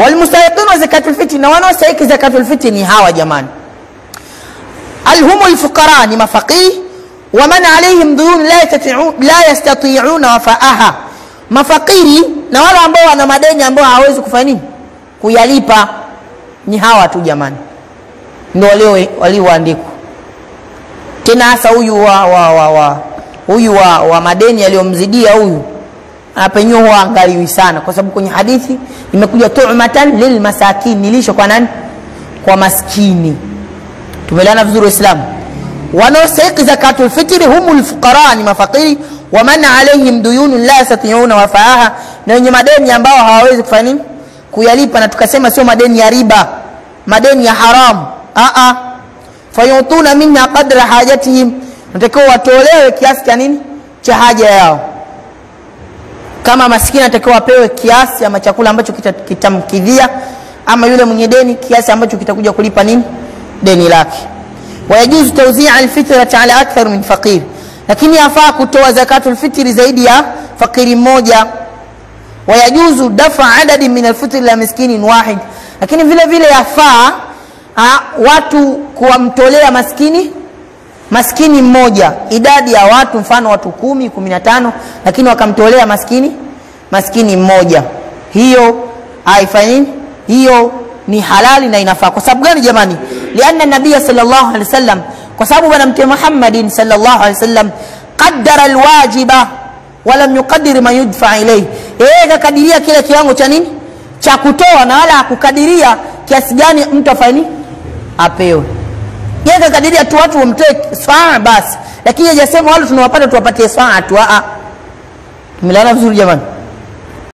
Walmustahiquna zakatul fitri, na wanaostahili zakatul fitri ni hawa jamani. Alhumul fuqara, ni mafaqih. Wa man alayhim duyun la yastati'una wafaaha, mafakiri na wale ambao wana madeni ambao hawezi kufanya nini kuyalipa, ni hawa tu jamani, ndio walioandikwa. Tena hasa huyu wa madeni aliyomzidia huyu anapenywa huwa angaliwi sana, kwa sababu kwenye hadithi imekuja tu'matan lilmasakin, nilisho kwa nani? Kwa maskini. Tumelana vizuri Uislamu. Wanaostahili zakatul fitri humul fuqara, ni mafakiri. Wa man alayhim duyun la yastati'una wafaaha, na wenye madeni ambao hawawezi kufanya nini kuyalipa. Na tukasema sio madeni ya riba, madeni ya haram. Fayutuna minna qadra hajatihim, natakiwa watolewe kiasi cha nini cha haja yao. Kama maskini natakiwa apewe kiasi ama chakula ambacho kitamkidhia, ama yule mwenye deni kiasi ambacho kitakuja kulipa nini deni lake. Wayajuzu tawzi'a alfitrati ala akthar min faqir, lakini yafaa kutoa zakatul fitri zaidi ya fakiri mmoja. Wayajuzu dafa adadi min alfitri la miskinin wahid, lakini vile vile yafaa watu kuwamtolea maskini mmoja, idadi ya watu, mfano watu 10, 15, lakini wakamtolea maskini mmoja. Hiyo haifanyi, hiyo ni halali na inafaa. Kwa sababu gani jamani? Lianna nabii sallallahu alaihi wasallam, kwa sababu bwana mtume Muhammadin sallallahu alaihi wasallam qaddara alwajiba wa lam yuqaddir ma yudfa ilayhi, kakadiria kile kiwango cha nini cha kutoa, na wala hakukadiria kiasi gani mtu afanye apewe. Yeye kakadiria tu watu wamtoe saa basi, lakini hajasema wale tunawapata tuwapatie saa tu. Tumelala vizuri jamani.